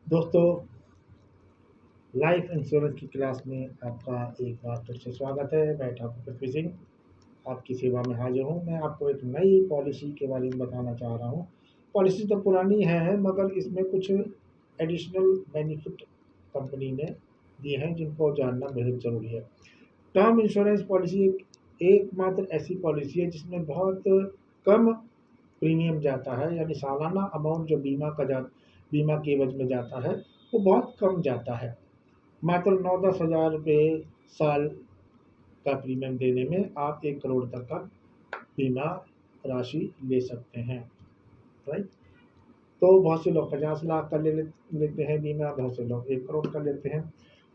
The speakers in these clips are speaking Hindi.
दोस्तों, लाइफ इंश्योरेंस की क्लास में आपका एक बार फिर से स्वागत है। मैं ठाकुर पृथ्वी सिंह आपकी सेवा में हाजिर हूँ। मैं आपको एक नई पॉलिसी के बारे में बताना चाह रहा हूँ। पॉलिसी तो पुरानी है मगर इसमें कुछ एडिशनल बेनिफिट कंपनी ने दिए हैं जिनको जानना बेहद ज़रूरी है। टर्म इंश्योरेंस पॉलिसी एकमात्र ऐसी पॉलिसी है जिसमें बहुत कम प्रीमियम जाता है, यानी सालाना अमाउंट जो बीमा के एवज में जाता है वो बहुत कम जाता है। मात्र 9-10 हज़ार रुपये साल का प्रीमियम देने में आप 1 करोड़ तक का बीमा राशि ले सकते हैं। राइट। तो बहुत से लोग 50 लाख का लेते हैं बीमा, बहुत से लोग 1 करोड़ का लेते हैं,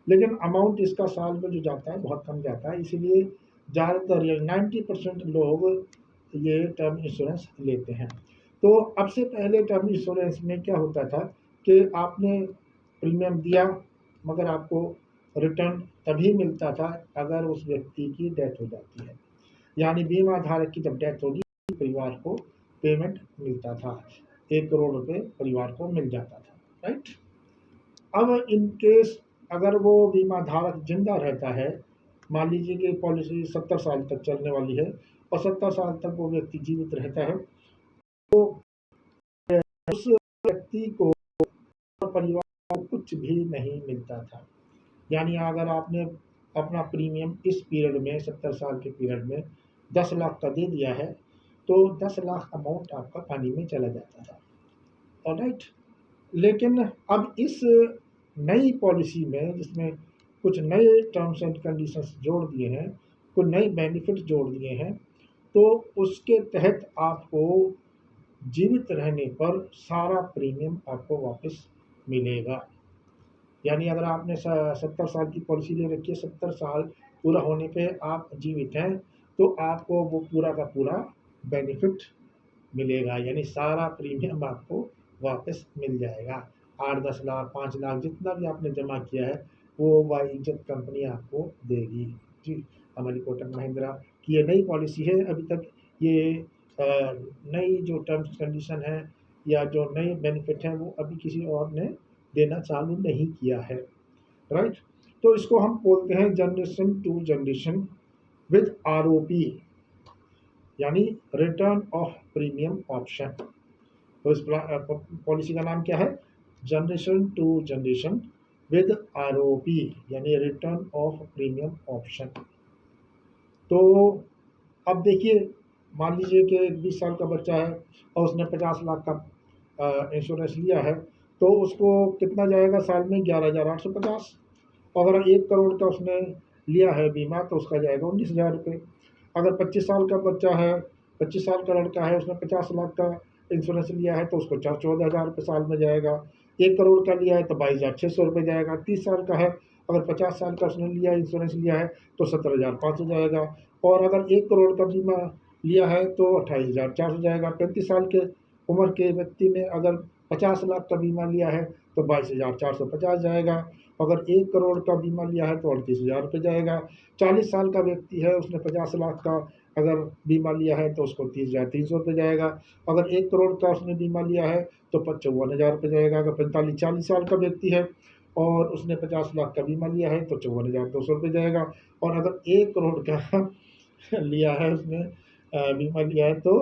लेकिन अमाउंट इसका साल में जो जाता है बहुत कम जाता है। इसीलिए ज़्यादातर या 90% लोग ये टर्म इंश्योरेंस लेते हैं। तो अब से पहले टर्म इंश्योरेंस में क्या होता था कि आपने प्रीमियम दिया मगर आपको रिटर्न तभी मिलता था अगर उस व्यक्ति की डेथ हो जाती है, यानी बीमा धारक की जब डेथ होगी परिवार को पेमेंट मिलता था। 1 करोड़ रुपए परिवार को मिल जाता था। राइट। अब इन केस अगर वो बीमा धारक जिंदा रहता है, मान लीजिए कि पॉलिसी 70 साल तक चलने वाली है और 70 साल तक वो व्यक्ति जीवित रहता है, तो उस व्यक्ति को परिवार को कुछ भी नहीं मिलता था। यानी अगर आपने अपना प्रीमियम इस पीरियड में 70 साल के पीरियड में 10 लाख का दे दिया है तो 10 लाख अमाउंट आपका पानी में चला जाता था। ऑलराइट। लेकिन अब इस नई पॉलिसी में जिसमें कुछ नए टर्म्स एंड कंडीशंस जोड़ दिए हैं, कुछ नए बेनिफिट जोड़ दिए हैं, तो उसके तहत आपको जीवित रहने पर सारा प्रीमियम आपको वापस मिलेगा। यानी अगर आपने 70 साल की पॉलिसी ले रखी है, 70 साल पूरा होने पे आप जीवित हैं, तो आपको वो पूरा का पूरा बेनिफिट मिलेगा, यानी सारा प्रीमियम आपको वापस मिल जाएगा। 8-10 लाख 5 लाख जितना भी आपने जमा किया है वो वाइज्जत कंपनी आपको देगी। जी, हमारी कोटक महिंद्रा की ये नई पॉलिसी है। अभी तक ये नई जो टर्म्स कंडीशन है या जो नए बेनिफिट हैं वो अभी किसी और ने देना चालू नहीं किया है। राइट। तो इसको हम बोलते हैं generation to generation with ROP, यानी रिटर्न ऑफ प्रीमियम ऑप्शन। तो इस पॉलिसी का नाम क्या है? Generation to generation with ROP, यानी रिटर्न ऑफ प्रीमियम ऑप्शन। तो अब देखिए, मान लीजिए कि 20 साल का बच्चा है और उसने 50 लाख का इंश्योरेंस लिया है, तो उसको कितना जाएगा साल में? 11,850। अगर 1 करोड़ का उसने लिया है बीमा तो उसका जाएगा 19,000 रुपये। अगर 25 साल का बच्चा है, 25 साल का लड़का है, उसने 50 लाख का इंश्योरेंस लिया है तो उसको 14,000 रुपये साल में जाएगा। 1 करोड़ का लिया है तो 22,600 रुपये जाएगा। 30 साल का है, अगर 50 साल का उसने लिया इंश्योरेंस लिया है तो 17,500 जाएगा। और अगर 1 करोड़ का बीमा लिया है तो 28,400 जाएगा। 35 साल के उम्र के व्यक्ति ने अगर 50 लाख का बीमा लिया है तो 22,450 जाएगा। अगर 1 करोड़ का बीमा लिया है तो 38,000 रुपये जाएगा। 40 साल का व्यक्ति है, उसने 50 लाख का अगर बीमा लिया है तो उसको 30,300 रुपये जाएगा। अगर 1 करोड़ का उसने बीमा लिया है तो 54,000 रुपये जाएगा। अगर 45-40 साल का व्यक्ति है और उसने 50 लाख का बीमा लिया है तो 54,200 रुपये जाएगा। और अगर 1 करोड़ का लिया है उसने बीमा लिया है तो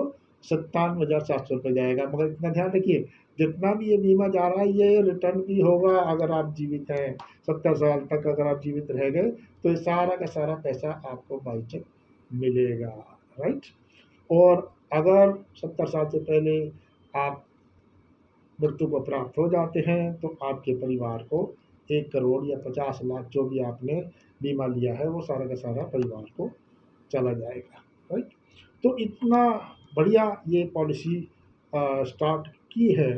57,700 रुपये जाएगा। मगर इतना ध्यान रखिए, जितना भी ये बीमा जा रहा है ये रिटर्न भी होगा अगर आप जीवित हैं। 70 साल तक अगर आप जीवित रह गए तो ये सारा का सारा पैसा आपको बाई चेक मिलेगा। राइट। और अगर 70 साल से पहले आप मृत्यु को प्राप्त हो जाते हैं तो आपके परिवार को 1 करोड़ या 50 लाख जो भी आपने बीमा लिया है वो सारा का सारा परिवार को चला जाएगा। राइट। तो इतना बढ़िया ये पॉलिसी स्टार्ट की है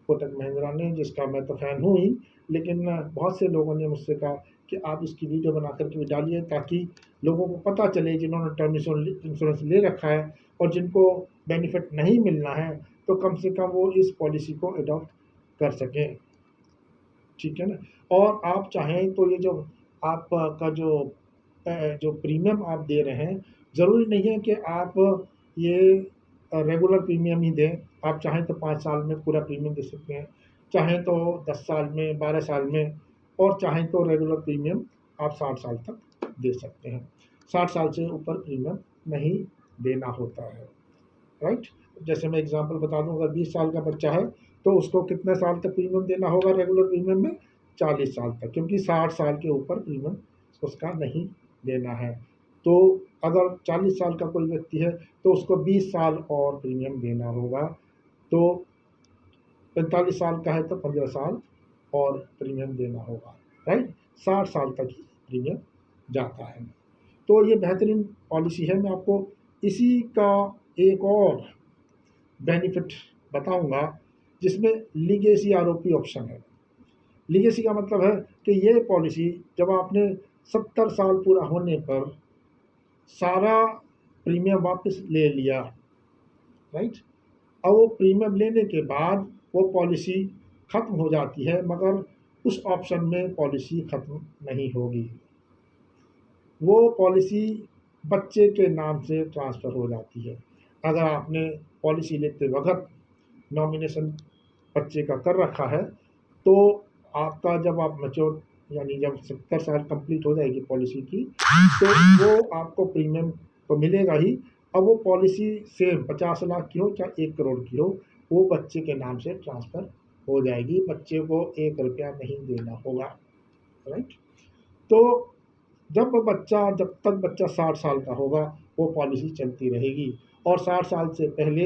कोटक महिंद्रा ने, जिसका मैं तो फ़ैन हूँ ही, लेकिन बहुत से लोगों ने मुझसे कहा कि आप इसकी वीडियो बना करके भी डालिए ताकि लोगों को पता चले, जिन्होंने टर्म इंश्योरेंस ले रखा है और जिनको बेनिफिट नहीं मिलना है तो कम से कम वो इस पॉलिसी को अडॉप्ट कर सकें। ठीक है ना। और आप चाहें तो ये जो आपका जो प्रीमियम आप दे रहे हैं, ज़रूरी नहीं है कि आप ये रेगुलर प्रीमियम ही दें। आप चाहें तो 5 साल में पूरा प्रीमियम दे सकते हैं, चाहें तो 10 साल में, 12 साल में, और चाहें तो रेगुलर प्रीमियम आप 60 साल तक दे सकते हैं। 60 साल से ऊपर प्रीमियम नहीं देना होता है, राइट। जैसे मैं एग्जांपल बता दूं, अगर 20 साल का बच्चा है तो उसको कितने साल तक प्रीमियम देना होगा रेगुलर प्रीमियम में? 40 साल तक, क्योंकि 60 साल के ऊपर प्रीमियम उसका नहीं देना है। तो अगर 40 साल का कोई व्यक्ति है तो उसको 20 साल और प्रीमियम देना होगा। तो 45 साल का है तो 15 साल और प्रीमियम देना होगा, राइट। 60 साल तक ही प्रीमियम जाता है। तो ये बेहतरीन पॉलिसी है। मैं आपको इसी का एक और बेनिफिट बताऊंगा जिसमें लीगेसी आरओपी ऑप्शन है। लीगेसी का मतलब है कि ये पॉलिसी जब आपने 70 साल पूरा होने पर सारा प्रीमियम वापस ले लिया, राइट। अब वो प्रीमियम लेने के बाद वो पॉलिसी ख़त्म हो जाती है, मगर उस ऑप्शन में पॉलिसी ख़त्म नहीं होगी। वो पॉलिसी बच्चे के नाम से ट्रांसफ़र हो जाती है। अगर आपने पॉलिसी लेते वक़्त नॉमिनेशन बच्चे का कर रखा है तो आपका जब आप मैच्योर, यानी जब 70 साल कंप्लीट हो जाएगी पॉलिसी की, तो वो आपको प्रीमियम तो मिलेगा ही। अब वो पॉलिसी सेम 50 लाख की हो चाहे 1 करोड़ की हो, वो बच्चे के नाम से ट्रांसफ़र हो जाएगी। बच्चे को 1 रुपया नहीं देना होगा, राइट। तो जब तक बच्चा 60 साल का होगा वो पॉलिसी चलती रहेगी, और 60 साल से पहले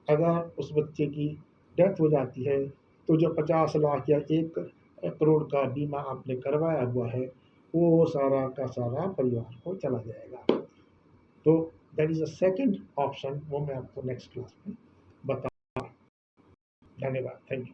अगर उस बच्चे की डेथ हो जाती है तो जो 50 लाख या 1 करोड़ का बीमा आपने करवाया हुआ है वो सारा का सारा परिवार को चला जाएगा। तो that is a second option, वो मैं आपको नेक्स्ट क्लास में बता। धन्यवाद, थैंक यू।